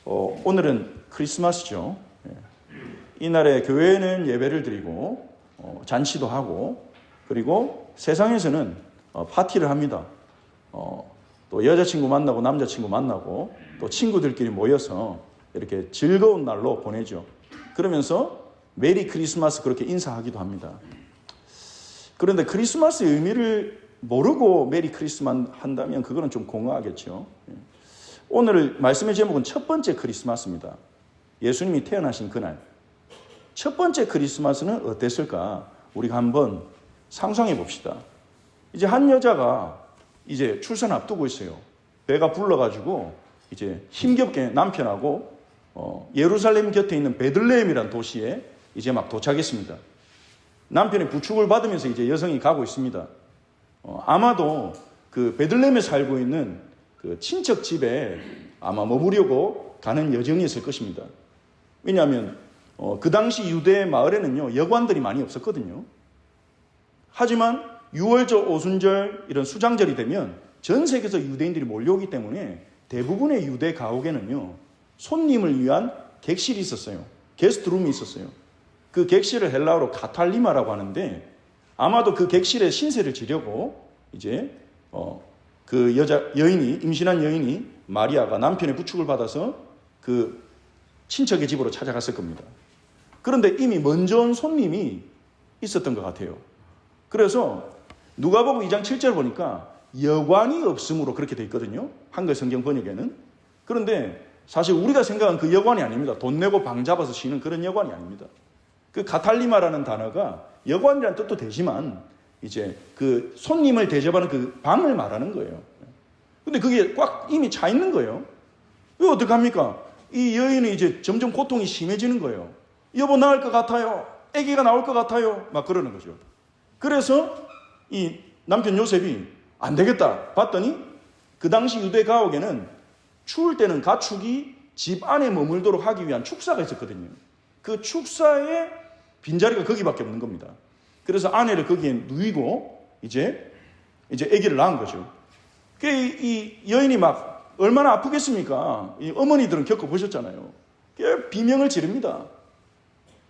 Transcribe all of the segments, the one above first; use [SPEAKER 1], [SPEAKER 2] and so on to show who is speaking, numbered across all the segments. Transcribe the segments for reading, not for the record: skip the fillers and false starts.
[SPEAKER 1] 오늘은 크리스마스죠. 이날에 교회는 예배를 드리고 잔치도 하고, 그리고 세상에서는 파티를 합니다. 또 여자친구 만나고 남자친구 만나고 또 친구들끼리 모여서 이렇게 즐거운 날로 보내죠. 그러면서 메리 크리스마스 그렇게 인사하기도 합니다. 그런데 크리스마스의 의미를 모르고 메리 크리스마스 한다면 그거는 좀 공허하겠죠. 오늘 말씀의 제목은 첫 번째 크리스마스입니다. 예수님이 태어나신 그날. 첫 번째 크리스마스는 어땠을까? 우리가 한번 상상해 봅시다. 이제 한 여자가 이제 출산 앞두고 있어요. 배가 불러가지고 이제 힘겹게 남편하고 예루살렘 곁에 있는 베들레헴이라는 도시에 이제 막 도착했습니다. 남편의 부축을 받으면서 이제 여성이 가고 있습니다. 아마도 그 베들레헴에 살고 있는 그 친척 집에 아마 머무려고 가는 여정이었을 것입니다. 왜냐하면 그 당시 유대 마을에는요 여관들이 많이 없었거든요. 하지만 유월절, 오순절 이런 수장절이 되면 전 세계에서 유대인들이 몰려오기 때문에 대부분의 유대 가옥에는요 손님을 위한 객실이 있었어요. 게스트룸이 있었어요. 그 객실을 헬라어로 카탈리마라고 하는데 아마도 그 객실에 신세를 지려고 이제 그 여인이 임신한 여인이 마리아가 남편의 부축을 받아서 그 친척의 집으로 찾아갔을 겁니다. 그런데 이미 먼저 온 손님이 있었던 것 같아요. 그래서 누가복음 2장 7절 보니까 여관이 없음으로 그렇게 돼 있거든요. 한글 성경 번역에는. 그런데 사실 우리가 생각한 그 여관이 아닙니다. 돈 내고 방 잡아서 쉬는 그런 여관이 아닙니다. 그 카탈리마라는 단어가 여관이라는 뜻도 되지만 이제 그 손님을 대접하는 그 방을 말하는 거예요. 근데 그게 꽉 이미 차 있는 거예요. 이거 어떡합니까? 이 여인이 이제 점점 고통이 심해지는 거예요. 여보 나을 것 같아요. 아기가 나올 것 같아요. 막 그러는 거죠. 그래서 이 남편 요셉이 안 되겠다 봤더니 그 당시 유대 가옥에는 추울 때는 가축이 집 안에 머물도록 하기 위한 축사가 있었거든요. 그 축사에 빈자리가 거기밖에 없는 겁니다. 그래서 아내를 거기에 누이고 이제 아기를 낳은 거죠. 이 여인이 막 얼마나 아프겠습니까? 이 어머니들은 겪어보셨잖아요. 비명을 지릅니다.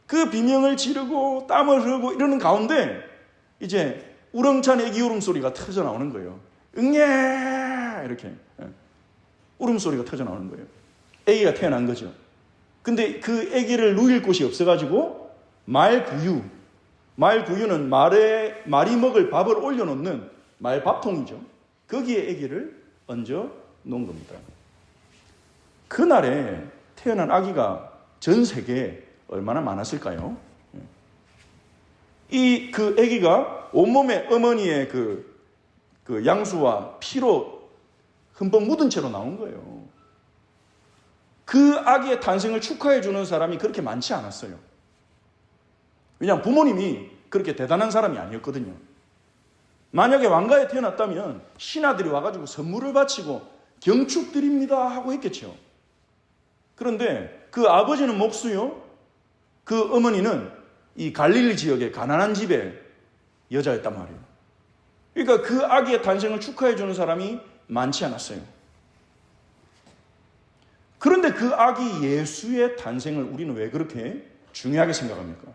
[SPEAKER 1] 그 비명을 지르고 땀을 흘리고 이러는 가운데 이제 우렁찬 아기 울음소리가 터져 나오는 거예요. 응애 이렇게 울음소리가 터져 나오는 거예요. 아기가 태어난 거죠. 근데 그 아기를 누일 곳이 없어가지고 말구유는 말이 먹을 밥을 올려놓는 말밥통이죠. 거기에 아기를 얹어 놓은 겁니다. 그날에 태어난 아기가 전 세계에 얼마나 많았을까요? 그 아기가 온몸에 어머니의 그 양수와 피로 흠뻑 묻은 채로 나온 거예요. 그 아기의 탄생을 축하해 주는 사람이 그렇게 많지 않았어요. 왜냐하면 부모님이 그렇게 대단한 사람이 아니었거든요. 만약에 왕가에 태어났다면 신하들이 와가지고 선물을 바치고 경축드립니다 하고 했겠죠. 그런데 그 아버지는 목수요, 그 어머니는 이 갈릴리 지역의 가난한 집의 여자였단 말이에요. 그러니까 그 아기의 탄생을 축하해 주는 사람이 많지 않았어요. 그런데 그 아기 예수의 탄생을 우리는 왜 그렇게 중요하게 생각합니까?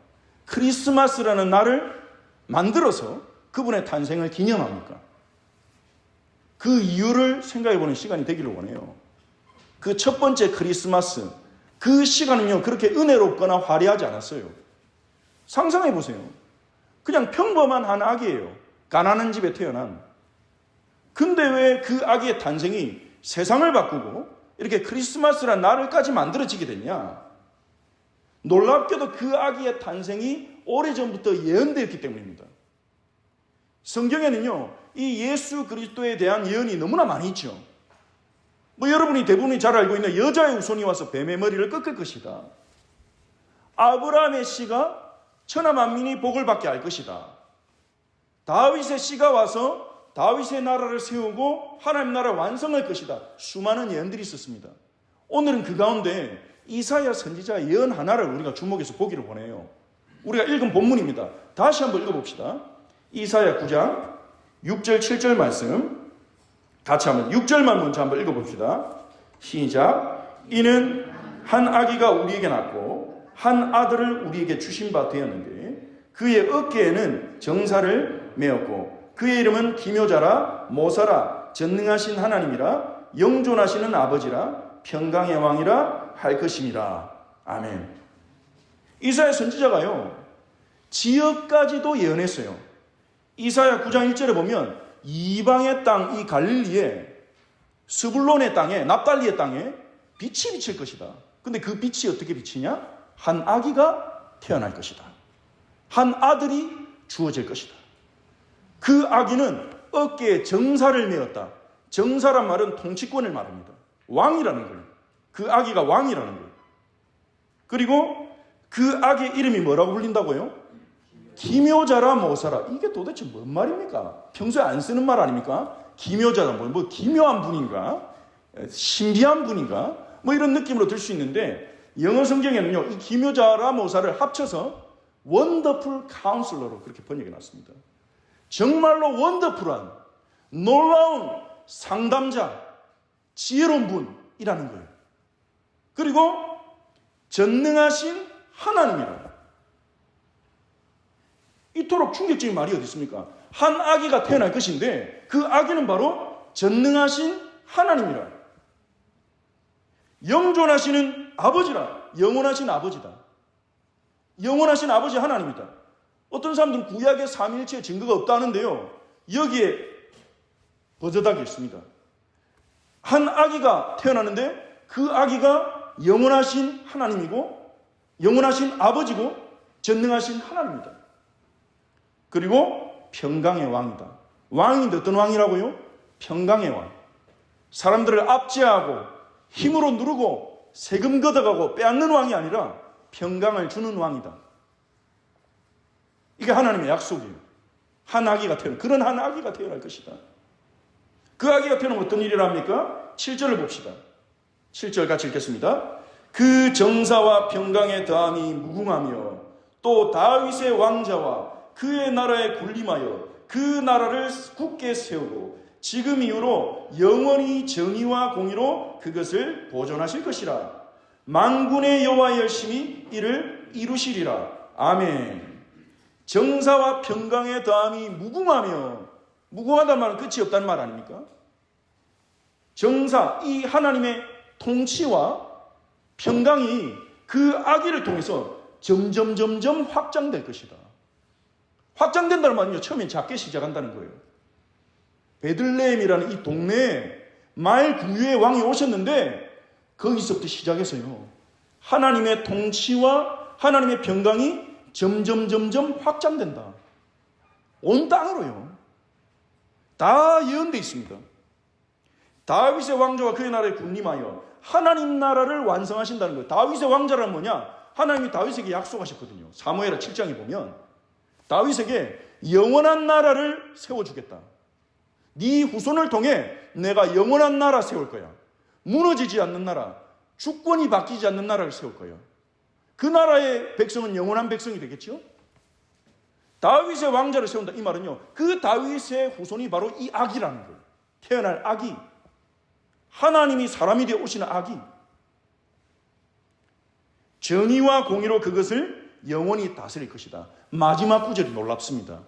[SPEAKER 1] 크리스마스라는 날을 만들어서 그분의 탄생을 기념합니까? 그 이유를 생각해보는 시간이 되기를 원해요. 그 첫 번째 크리스마스, 그 시간은요 그렇게 은혜롭거나 화려하지 않았어요. 상상해보세요. 그냥 평범한 한 아기예요. 가난한 집에 태어난. 근데 왜 그 아기의 탄생이 세상을 바꾸고 이렇게 크리스마스라는 날을까지 만들어지게 됐냐? 놀랍게도 그 아기의 탄생이 오래전부터 예언되었기 때문입니다. 성경에는요, 이 예수 그리스도에 대한 예언이 너무나 많이 있죠. 여러분이 대부분이 잘 알고 있는 여자의 후손이 와서 뱀의 머리를 꺾을 것이다. 아브라함의 씨가 천하 만민이 복을 받게 할 것이다. 다윗의 씨가 와서 다윗의 나라를 세우고 하나님 나라 완성할 것이다. 수많은 예언들이 있었습니다. 오늘은 그 가운데 이사야 선지자의 예언 하나를 우리가 주목해서 보기를 원해요. 우리가 읽은 본문입니다. 다시 한번 읽어봅시다. 이사야 9장 6절 7절 말씀 같이 한번 6절만 먼저 한번 읽어봅시다. 시작. 이는 한 아기가 우리에게 낳고 한 아들을 우리에게 주신 바 되었는데 그의 어깨에는 정사를 메었고 그의 이름은 기묘자라 모사라 전능하신 하나님이라 영존하시는 아버지라 평강의 왕이라 할 것임이라. 아멘. 이사야 선지자가요 지역까지도 예언했어요. 이사야 9장 1절에 보면 이방의 땅 이 갈릴리에 스불론의 땅에 납달리의 땅에 빛이 비칠 것이다. 근데 그 빛이 어떻게 비치냐? 한 아기가 태어날 것이다. 한 아들이 주어질 것이다. 그 아기는 어깨에 정사를 메었다. 정사란 말은 통치권을 말합니다. 왕이라는 거예요. 그 아기가 왕이라는 거예요. 그리고 그 아기의 이름이 뭐라고 불린다고요? 기묘자라 모사라. 이게 도대체 뭔 말입니까? 평소에 안 쓰는 말 아닙니까? 기묘자라 뭐 기묘한 분인가? 신비한 분인가? 뭐 이런 느낌으로 들 수 있는데 영어 성경에는요 이 기묘자라 모사를 합쳐서 원더풀 카운슬러로 그렇게 번역해 놨습니다. 정말로 원더풀한 놀라운 상담자, 지혜로운 분이라는 거예요. 그리고 전능하신 하나님이라. 이토록 충격적인 말이 어디 있습니까? 한 아기가 태어날 것인데 그 아기는 바로 전능하신 하나님이라. 영존하시는 아버지라. 영원하신 아버지다. 영원하신 아버지 하나님이다. 어떤 사람들은 구약의 삼위일체의 증거가 없다는데요. 여기에 버젓하게 있습니다. 한 아기가 태어나는데 그 아기가 영원하신 하나님이고 영원하신 아버지고 전능하신 하나님이다. 그리고 평강의 왕이다. 왕인데 어떤 왕이라고요? 평강의 왕. 사람들을 압제하고 힘으로 누르고 세금 걷어가고 빼앗는 왕이 아니라 평강을 주는 왕이다. 이게 하나님의 약속이에요. 한 아기가 그런 한 아기가 태어날 것이다. 그 아기가 태어나면 어떤 일을 합니까? 7절을 봅시다. 7절 같이 읽겠습니다. 그 정사와 평강의 더함이 무궁하며 또 다윗의 왕자와 그의 나라에 군림하여 그 나라를 굳게 세우고 지금 이후로 영원히 정의와 공의로 그것을 보존하실 것이라. 만군의 여호와의 열심히 이를 이루시리라. 아멘. 정사와 평강의 더함이 무궁하며, 무궁하다는 말은 끝이 없다는 말 아닙니까? 정사, 이 하나님의 통치와 평강이 그 아기를 통해서 점점 확장될 것이다. 확장된다는 말은요, 처음엔 작게 시작한다는 거예요. 베들레헴이라는 이 동네에 마일 구유의 왕이 오셨는데 거기서부터 시작해서요, 하나님의 통치와 하나님의 평강이 점점 확장된다. 온 땅으로요. 다 예언되어 있습니다. 다윗의 왕자와 그의 나라에 군림하여 하나님 나라를 완성하신다는 거예요. 다윗의 왕자란 뭐냐? 하나님이 다윗에게 약속하셨거든요. 사무엘하 7장에 보면 다윗에게 영원한 나라를 세워주겠다. 네 후손을 통해 내가 영원한 나라 세울 거야. 무너지지 않는 나라, 주권이 바뀌지 않는 나라를 세울 거야. 그 나라의 백성은 영원한 백성이 되겠죠? 다윗의 왕자를 세운다. 이 말은요, 그 다윗의 후손이 바로 이 아기라는 거예요. 태어날 아기. 하나님이 사람이 되어 오시는 아기. 정의와 공의로 그것을 영원히 다스릴 것이다. 마지막 구절이 놀랍습니다.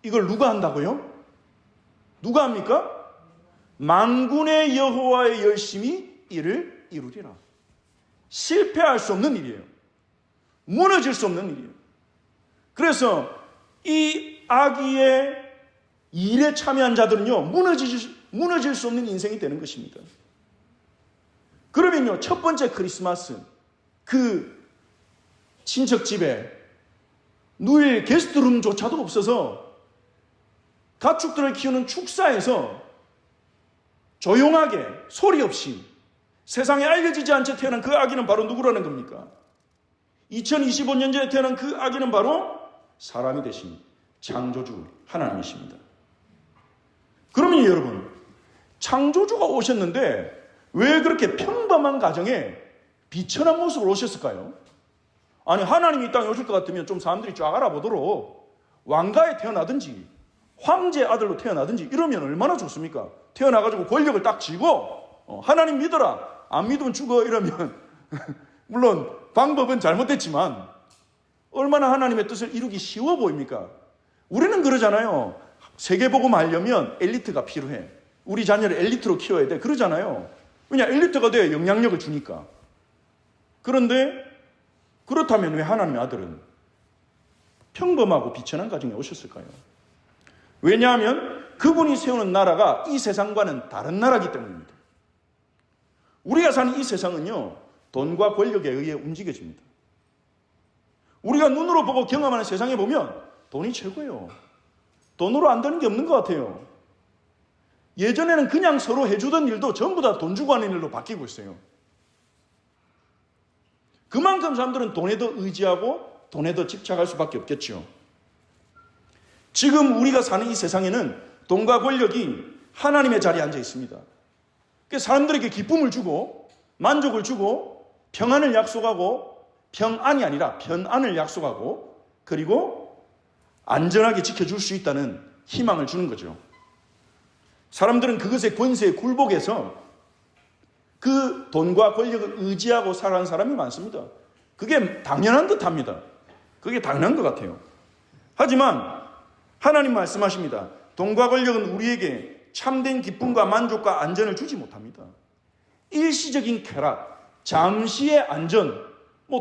[SPEAKER 1] 이걸 누가 한다고요? 누가 합니까? 만군의 여호와의 열심히 이를 이루리라. 실패할 수 없는 일이에요. 무너질 수 없는 일이에요. 그래서 이 아기의 일에 참여한 자들은요, 무너질 수 없는 인생이 되는 것입니다. 그러면요, 첫 번째 크리스마스, 그 친척 집에 누일 게스트룸조차도 없어서 가축들을 키우는 축사에서 조용하게 소리 없이 세상에 알려지지 않게 태어난 그 아기는 바로 누구라는 겁니까? 2025년 전에 태어난 그 아기는 바로 사람이 되신 창조주 하나님이십니다. 그러면 여러분, 창조주가 오셨는데 왜 그렇게 평범한 가정에 비천한 모습으로 오셨을까요? 아니, 하나님이 이 땅에 오실 것 같으면 좀 사람들이 쫙 알아보도록 왕가에 태어나든지 황제 아들로 태어나든지 이러면 얼마나 좋습니까? 태어나가지고 권력을 딱 쥐고 하나님 믿어라, 안 믿으면 죽어 이러면 물론 방법은 잘못됐지만 얼마나 하나님의 뜻을 이루기 쉬워 보입니까? 우리는 그러잖아요. 세계복음 하려면 엘리트가 필요해. 우리 자녀를 엘리트로 키워야 돼. 그러잖아요. 왜냐? 엘리트가 돼야 영향력을 주니까. 그런데 그렇다면 왜 하나님의 아들은 평범하고 비천한 가정에 오셨을까요? 왜냐하면 그분이 세우는 나라가 이 세상과는 다른 나라이기 때문입니다. 우리가 사는 이 세상은요, 돈과 권력에 의해 움직여집니다. 우리가 눈으로 보고 경험하는 세상에 보면 돈이 최고예요. 돈으로 안 되는 게 없는 것 같아요. 예전에는 그냥 서로 해주던 일도 전부 다 돈 주고 하는 일로 바뀌고 있어요. 그만큼 사람들은 돈에 더 의지하고 돈에 더 집착할 수밖에 없겠죠. 지금 우리가 사는 이 세상에는 돈과 권력이 하나님의 자리에 앉아 있습니다. 그래서 사람들에게 기쁨을 주고 만족을 주고 평안을 약속하고 평안이 아니라 편안을 약속하고 그리고 안전하게 지켜줄 수 있다는 희망을 주는 거죠. 사람들은 그것의 권세에 굴복해서 그 돈과 권력을 의지하고 살아가는 사람이 많습니다. 그게 당연한 듯 합니다. 그게 당연한 것 같아요. 하지만 하나님 말씀하십니다. 돈과 권력은 우리에게 참된 기쁨과 만족과 안전을 주지 못합니다. 일시적인 쾌락, 잠시의 안전,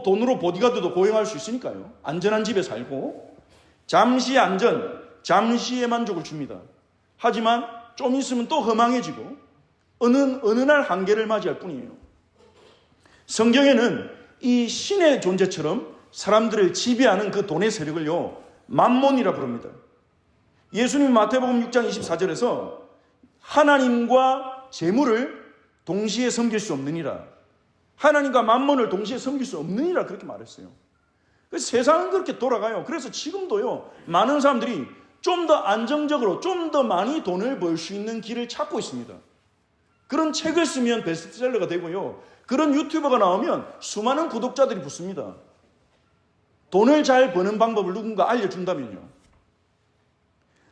[SPEAKER 1] 돈으로 보디가드도 고용할 수 있으니까요. 안전한 집에 살고 잠시의 안전, 잠시의 만족을 줍니다. 하지만 좀 있으면 또 허망해지고 어느 날 한계를 맞이할 뿐이에요. 성경에는 이 신의 존재처럼 사람들을 지배하는 그 돈의 세력을요, 만몬이라 부릅니다. 예수님 마태복음 6장 24절에서 하나님과 재물을 동시에 섬길 수 없느니라. 하나님과 만몬을 동시에 섬길 수 없느니라 그렇게 말했어요. 그래서 세상은 그렇게 돌아가요. 그래서 지금도요, 많은 사람들이 좀 더 안정적으로 좀 더 많이 돈을 벌 수 있는 길을 찾고 있습니다. 그런 책을 쓰면 베스트셀러가 되고요. 그런 유튜버가 나오면 수많은 구독자들이 붙습니다. 돈을 잘 버는 방법을 누군가 알려준다면요.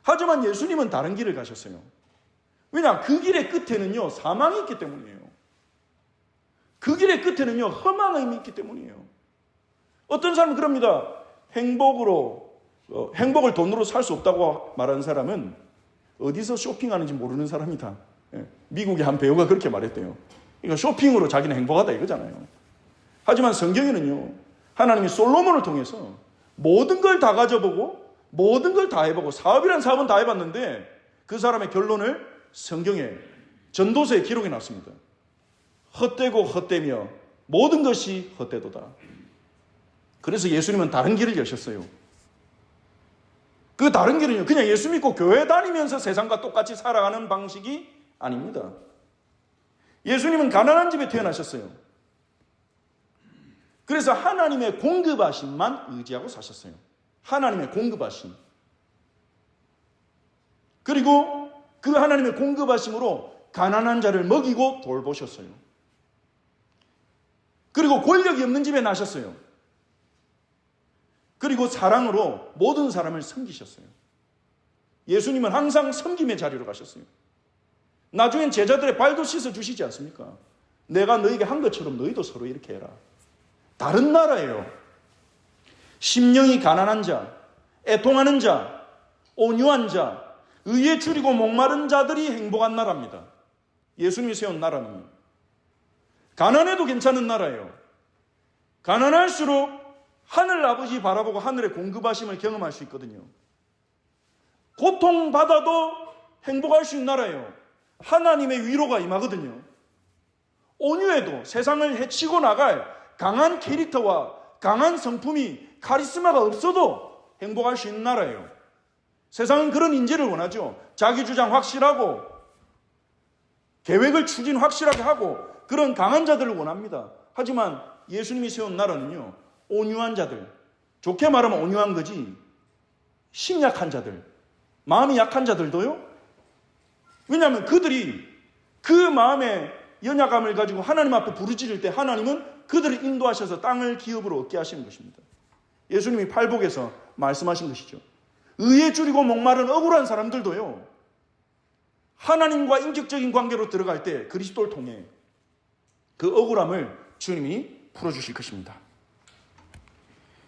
[SPEAKER 1] 하지만 예수님은 다른 길을 가셨어요. 왜냐? 그 길의 끝에는요, 사망이 있기 때문이에요. 그 길의 끝에는요, 허망이 있기 때문이에요. 어떤 사람은 그럽니다. 행복을 돈으로 살 수 없다고 말하는 사람은 어디서 쇼핑하는지 모르는 사람이다. 미국의 한 배우가 그렇게 말했대요. 그러니까 쇼핑으로 자기는 행복하다 이거잖아요. 하지만 성경에는요, 하나님이 솔로몬을 통해서 모든 걸 다 가져보고 모든 걸 다 해보고 사업이란 사업은 다 해봤는데 그 사람의 결론을 성경에 전도서에 기록해 놨습니다. 헛되고 헛되며 모든 것이 헛되도다. 그래서 예수님은 다른 길을 여셨어요. 그 다른 길은요, 그냥 예수 믿고 교회 다니면서 세상과 똑같이 살아가는 방식이 아닙니다. 예수님은 가난한 집에 태어나셨어요. 그래서 하나님의 공급하심만 의지하고 사셨어요. 하나님의 공급하심. 그리고 그 하나님의 공급하심으로 가난한 자를 먹이고 돌보셨어요. 그리고 권력이 없는 집에 나셨어요. 그리고 사랑으로 모든 사람을 섬기셨어요. 예수님은 항상 섬김의 자리로 가셨어요. 나중엔 제자들의 발도 씻어주시지 않습니까? 내가 너에게 한 것처럼 너희도 서로 이렇게 해라. 다른 나라예요. 심령이 가난한 자, 애통하는 자, 온유한 자, 의에 줄이고 목마른 자들이 행복한 나라입니다. 예수님이 세운 나라는 가난해도 괜찮은 나라예요. 가난할수록 하늘 아버지 바라보고 하늘의 공급하심을 경험할 수 있거든요. 고통받아도 행복할 수 있는 나라예요. 하나님의 위로가 임하거든요. 온유해도 세상을 해치고 나갈 강한 캐릭터와 강한 성품이 카리스마가 없어도 행복할 수 있는 나라예요. 세상은 그런 인재를 원하죠. 자기 주장 확실하고 계획을 추진 확실하게 하고 그런 강한 자들을 원합니다. 하지만 예수님이 세운 나라는요, 온유한 자들, 좋게 말하면 온유한 거지 심약한 자들, 마음이 약한 자들도요. 왜냐하면 그들이 그 마음의 연약함을 가지고 하나님 앞에 부르짖을 때 하나님은 그들을 인도하셔서 땅을 기업으로 얻게 하시는 것입니다. 예수님이 팔복에서 말씀하신 것이죠. 의에 줄이고 목마른 억울한 사람들도요, 하나님과 인격적인 관계로 들어갈 때 그리스도를 통해 그 억울함을 주님이 풀어주실 것입니다.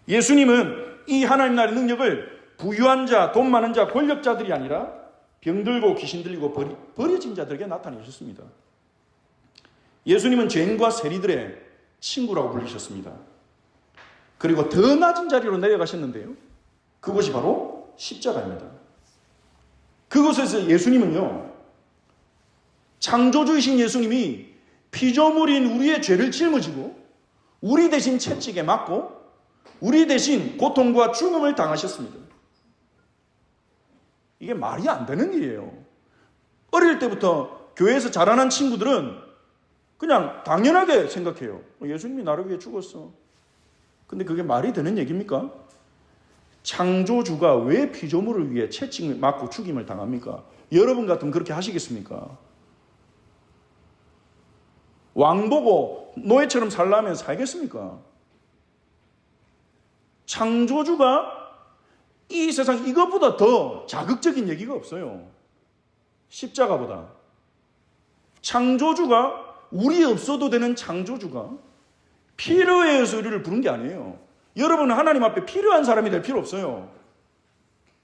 [SPEAKER 1] 예수님은 이 하나님 나라의 능력을 부유한 자, 돈 많은 자, 권력자들이 아니라 병들고 귀신 들리고 버려진 자들에게 나타내셨습니다. 예수님은 죄인과 세리들의 친구라고 불리셨습니다. 그리고 더 낮은 자리로 내려가셨는데요. 그것이 바로 십자가입니다. 그곳에서 예수님은요, 창조주이신 예수님이 피조물인 우리의 죄를 짊어지고 우리 대신 채찍에 맞고 우리 대신 고통과 죽음을 당하셨습니다. 이게 말이 안 되는 일이에요. 어릴 때부터 교회에서 자라난 친구들은 그냥 당연하게 생각해요. 예수님이 나를 위해 죽었어. 근데 그게 말이 되는 얘기입니까? 창조주가 왜 피조물을 위해 채찍을 맞고 죽임을 당합니까? 여러분 같으면 그렇게 하시겠습니까? 왕 보고 노예처럼 살라면 살겠습니까? 창조주가 이 세상 이것보다 더 자극적인 얘기가 없어요. 십자가보다. 창조주가 우리 없어도 되는 창조주가 필요에 의해서 우리를 부른 게 아니에요. 여러분은 하나님 앞에 필요한 사람이 될 필요 없어요.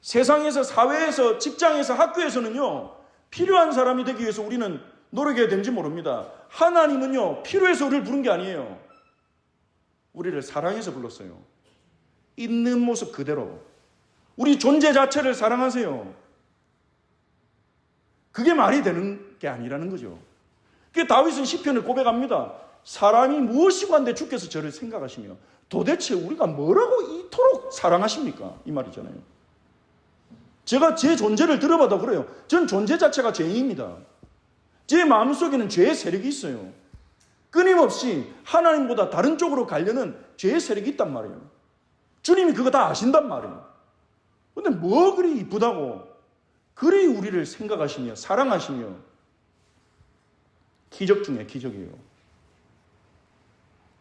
[SPEAKER 1] 세상에서, 사회에서, 직장에서, 학교에서는요, 필요한 사람이 되기 위해서 우리는 노력해야 되는지 모릅니다. 하나님은요, 필요해서 우리를 부른 게 아니에요. 우리를 사랑해서 불렀어요. 있는 모습 그대로. 우리 존재 자체를 사랑하세요. 그게 말이 되는 게 아니라는 거죠. 그 다윗은 시편을 고백합니다. 사람이 무엇이고 한데 주께서 저를 생각하시며 도대체 우리가 뭐라고 이토록 사랑하십니까? 이 말이잖아요. 제가 제 존재를 들어봐도 그래요. 전 존재 자체가 죄인입니다. 제 마음속에는 죄의 세력이 있어요. 끊임없이 하나님보다 다른 쪽으로 가려는 죄의 세력이 있단 말이에요. 주님이 그거 다 아신단 말이에요. 근데 뭐 그리 이쁘다고 그리 우리를 생각하시며 사랑하시며 기적 중에 기적이에요.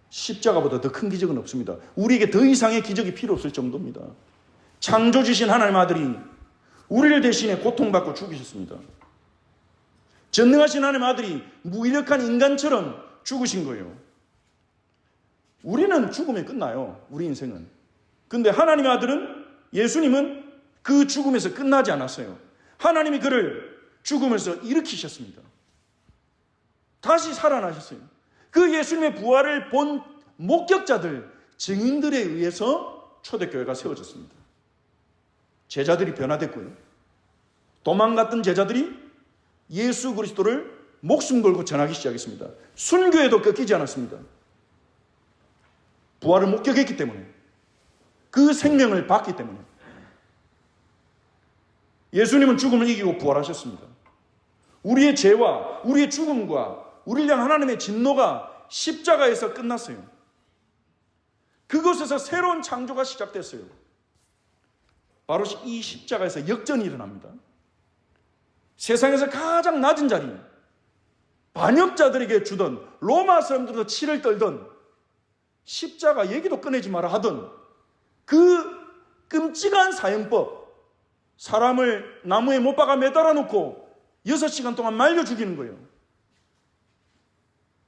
[SPEAKER 1] 십자가보다 더 큰 기적은 없습니다. 우리에게 더 이상의 기적이 필요 없을 정도입니다. 창조주신 하나님 아들이 우리를 대신해 고통받고 죽으셨습니다. 전능하신 하나님 아들이 무기력한 인간처럼 죽으신 거예요. 우리는 죽으면 끝나요. 우리 인생은. 근데 하나님의 아들은, 예수님은 그 죽음에서 끝나지 않았어요. 하나님이 그를 죽음에서 일으키셨습니다. 다시 살아나셨어요. 그 예수님의 부활을 본 목격자들, 증인들에 의해서 초대교회가 세워졌습니다. 제자들이 변화됐고요. 도망갔던 제자들이 예수 그리스도를 목숨 걸고 전하기 시작했습니다. 순교에도 꺾이지 않았습니다. 부활을 목격했기 때문에, 그 생명을 받기 때문에. 예수님은 죽음을 이기고 부활하셨습니다. 우리의 죄와 우리의 죽음과 우리를 향한 하나님의 진노가 십자가에서 끝났어요. 그곳에서 새로운 창조가 시작됐어요. 바로 이 십자가에서 역전이 일어납니다. 세상에서 가장 낮은 자리, 반역자들에게 주던, 로마 사람들도 치를 떨던, 십자가 얘기도 꺼내지 마라 하던 그 끔찍한 사형법, 사람을 나무에 못 박아 매달아 놓고 6시간 동안 말려 죽이는 거예요.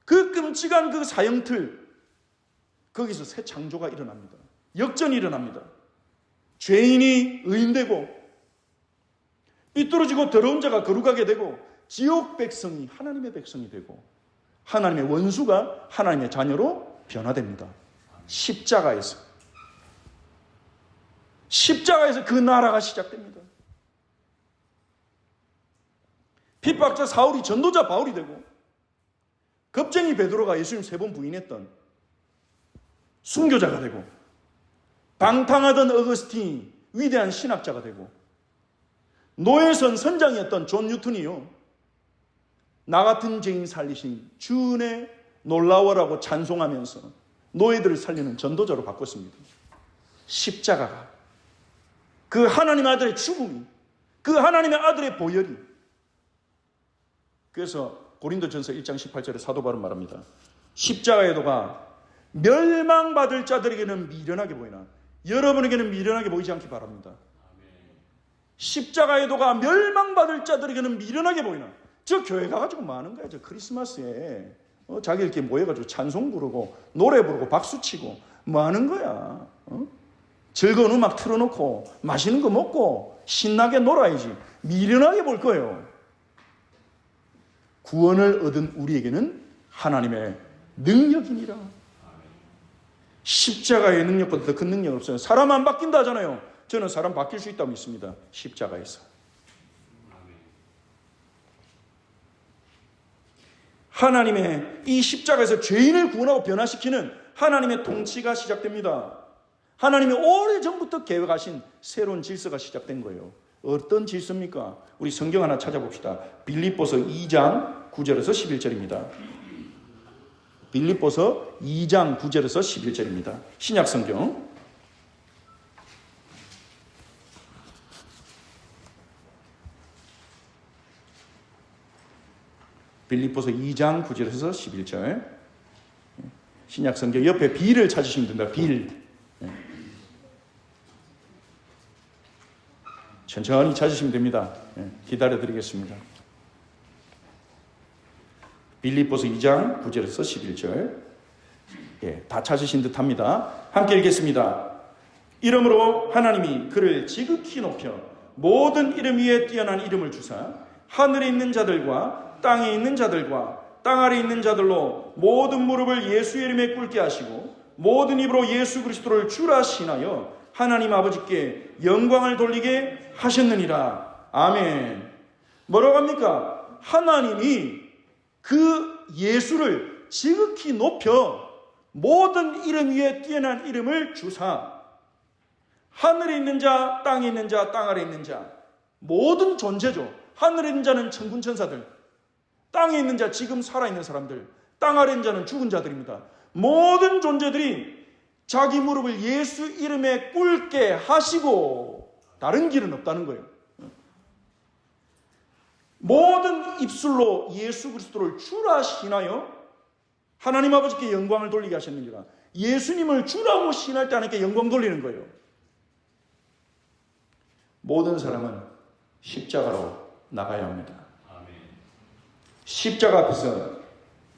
[SPEAKER 1] 그 끔찍한 그 사형틀, 거기서 새 창조가 일어납니다. 역전이 일어납니다. 죄인이 의인되고 삐뚤어지고 더러운 자가 거룩하게 되고 지옥 백성이 하나님의 백성이 되고 하나님의 원수가 하나님의 자녀로 변화됩니다. 십자가에서 그 나라가 시작됩니다. 핍박자 사울이 전도자 바울이 되고 겁쟁이 베드로가 예수님 3번 부인했던 순교자가 되고 방탕하던 어거스틴이 위대한 신학자가 되고 노예선 선장이었던 존 뉴턴이요, 나 같은 죄인 살리신 주은혜 놀라워라고 찬송하면서 노예들을 살리는 전도자로 바꿨습니다. 십자가가, 그 하나님의 아들의 죽음이, 그 하나님의 아들의 보혈이. 그래서 고린도전서 1장 18절에 사도 바울은 말합니다. 십자가의 도가 멸망받을 자들에게는 미련하게 보이나 여러분에게는 미련하게 보이지 않기 바랍니다. 십자가의 도가 멸망받을 자들에게는 미련하게 보이나. 저 교회 가가지고 뭐 하는 거야? 저 크리스마스에 자기들끼리 모여가지고 찬송 부르고 노래 부르고 박수 치고 뭐 하는 거야? 즐거운 음악 틀어놓고 맛있는 거 먹고 신나게 놀아야지. 미련하게 볼 거예요. 구원을 얻은 우리에게는 하나님의 능력이니라. 십자가의 능력보다 더 큰 능력 없어요. 사람 안 바뀐다 하잖아요. 저는 사람 바뀔 수 있다고 믿습니다. 십자가에서. 하나님의 이 십자가에서 죄인을 구원하고 변화시키는 하나님의 통치가 시작됩니다. 하나님이 오래전부터 계획하신 새로운 질서가 시작된 거예요. 어떤 질서입니까? 우리 성경 하나 찾아봅시다. 빌립보서 2장 9절에서 11절입니다. 빌립보서 2장 9절에서 11절입니다. 신약 성경. 빌립보서 2장 9절에서 11절. 신약 성경 옆에 빌을 찾으시면 된다. 빌. 천천히 찾으시면 됩니다. 기다려 드리겠습니다. 빌립보서 2장 9절에서 11절. 다 찾으신 듯 합니다. 함께 읽겠습니다. 이러므로 하나님이 그를 지극히 높여 모든 이름 위에 뛰어난 이름을 주사 하늘에 있는 자들과 땅에 있는 자들과 땅 아래에 있는 자들로 모든 무릎을 예수의 이름에 꿇게 하시고 모든 입으로 예수 그리스도를 주라 신하여 하나님 아버지께 영광을 돌리게 하셨느니라. 아멘. 뭐라고 합니까? 하나님이 그 예수를 지극히 높여 모든 이름 위에 뛰어난 이름을 주사 하늘에 있는 자, 땅에 있는 자, 땅 아래에 있는 자 모든 존재죠. 하늘에 있는 자는 천군 천사들, 땅에 있는 자 지금 살아있는 사람들, 땅 아래에 있는 자는 죽은 자들입니다. 모든 존재들이 자기 무릎을 예수 이름에 꿇게 하시고 다른 길은 없다는 거예요. 모든 입술로 예수 그리스도를 주라 신하여 하나님 아버지께 영광을 돌리게 하셨느니라. 예수님을 주라고 신할 때 하나님께 영광 돌리는 거예요. 모든 사람은 십자가로 나가야 합니다. 십자가 앞에서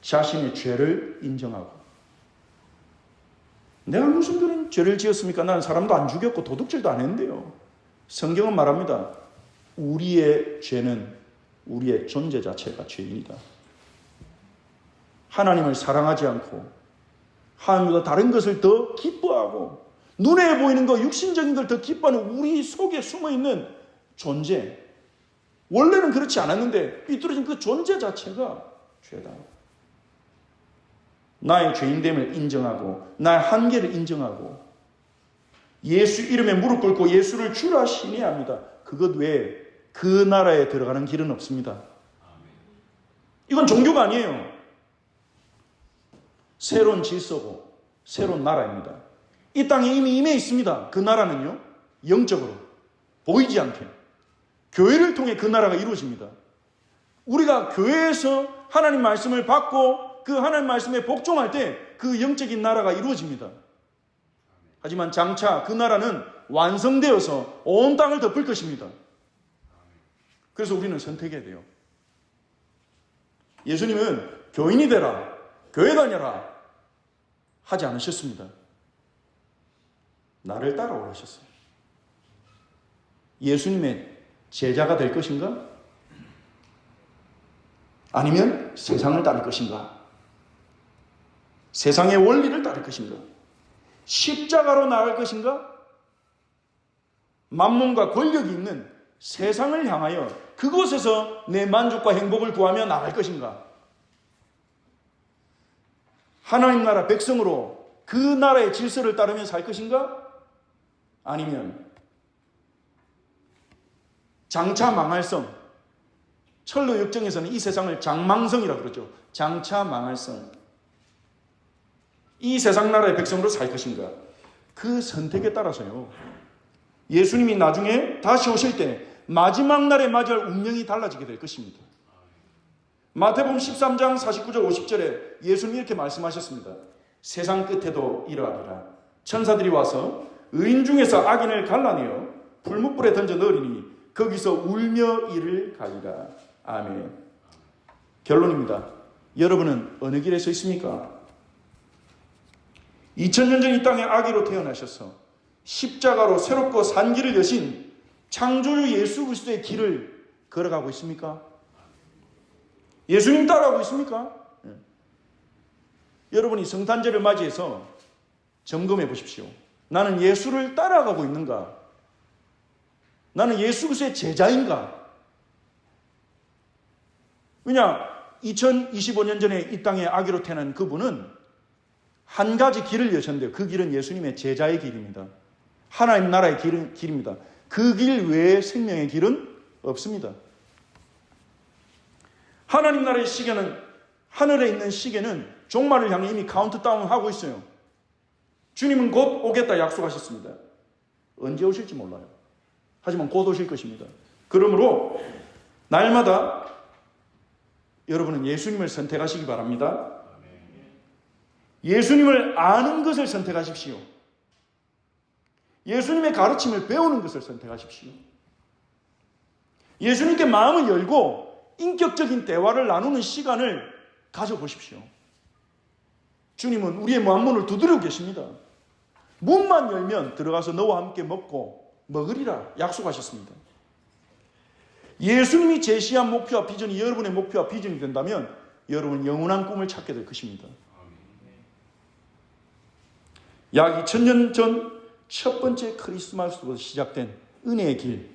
[SPEAKER 1] 자신의 죄를 인정하고 내가 무슨 그런 죄를 지었습니까? 나는 사람도 안 죽였고 도둑질도 안 했는데요. 성경은 말합니다. 우리의 죄는 우리의 존재 자체가 죄인이다. 하나님을 사랑하지 않고 하나님보다 다른 것을 더 기뻐하고 눈에 보이는 거 육신적인 걸 더 기뻐하는 우리 속에 숨어있는 존재, 원래는 그렇지 않았는데 삐뚤어진 그 존재 자체가 죄다. 나의 죄인됨을 인정하고 나의 한계를 인정하고 예수 이름에 무릎 꿇고 예수를 주라 신해야 합니다. 그것 외에 그 나라에 들어가는 길은 없습니다. 이건 종교가 아니에요. 새로운 질서고 새로운 나라입니다. 이 땅에 이미 임해 있습니다. 그 나라는요, 영적으로 보이지 않게 교회를 통해 그 나라가 이루어집니다. 우리가 교회에서 하나님 말씀을 받고 그 하나님 말씀에 복종할 때 그 영적인 나라가 이루어집니다. 하지만 장차 그 나라는 완성되어서 온 땅을 덮을 것입니다. 그래서 우리는 선택해야 돼요. 예수님은 교인이 되라, 교회 다녀라 하지 않으셨습니다. 나를 따라오라 하셨어요. 예수님의 제자가 될 것인가? 아니면 세상을 따를 것인가? 세상의 원리를 따를 것인가? 십자가로 나아갈 것인가? 만몬과 권력이 있는 세상을 향하여 그곳에서 내 만족과 행복을 구하며 나갈 것인가? 하나님 나라 백성으로 그 나라의 질서를 따르며 살 것인가? 아니면 장차 망할 성, 철로 역정에서는 이 세상을 장망성이라고 그러죠. 장차 망할 성, 이 세상 나라의 백성으로 살 것인가? 그 선택에 따라서요, 예수님이 나중에 다시 오실 때 마지막 날에 맞이할 운명이 달라지게 될 것입니다. 마태복음 13장 49절 50절에 예수님이 이렇게 말씀하셨습니다. 세상 끝에도 이러하리라. 천사들이 와서 의인 중에서 악인을 갈라내어 불못불에 던져 넣으리니 거기서 울며 이를 가리라. 아멘. 결론입니다. 여러분은 어느 길에 서 있습니까? 2000년 전 이 땅에 아기로 태어나셔서 십자가로 새롭고 산 길을 여신 창조주 예수 그리스도의 길을 걸어가고 있습니까? 예수님 따라가고 있습니까? 여러분이 성탄절을 맞이해서 점검해 보십시오. 나는 예수를 따라가고 있는가? 나는 예수 그리스도의 제자인가? 왜냐? 2025년 전에 이 땅에 아기로 태어난 그분은 한 가지 길을 여셨는데요. 그 길은 예수님의 제자의 길입니다. 하나님 나라의 길입니다. 그 길 외에 생명의 길은 없습니다. 하나님 나라의 시계는, 하늘에 있는 시계는 종말을 향해 이미 카운트다운 하고 있어요. 주님은 곧 오겠다 약속하셨습니다. 언제 오실지 몰라요. 하지만 곧 오실 것입니다. 그러므로 날마다 여러분은 예수님을 선택하시기 바랍니다. 예수님을 아는 것을 선택하십시오. 예수님의 가르침을 배우는 것을 선택하십시오. 예수님께 마음을 열고 인격적인 대화를 나누는 시간을 가져보십시오. 주님은 우리의 만문을 두드리고 계십니다. 문만 열면 들어가서 너와 함께 먹고 먹으리라 약속하셨습니다. 예수님이 제시한 목표와 비전이 여러분의 목표와 비전이 된다면 여러분은 영원한 꿈을 찾게 될 것입니다. 약 2000년 전 첫 번째 크리스마스부터 시작된 은혜의 길,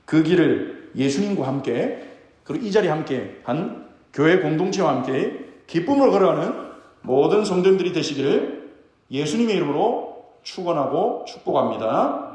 [SPEAKER 1] 그 길을 예수님과 함께, 그리고 이 자리에 함께 한 교회 공동체와 함께 기쁨으로 걸어가는 모든 성도님들이 되시기를 예수님의 이름으로 축원하고 축복합니다.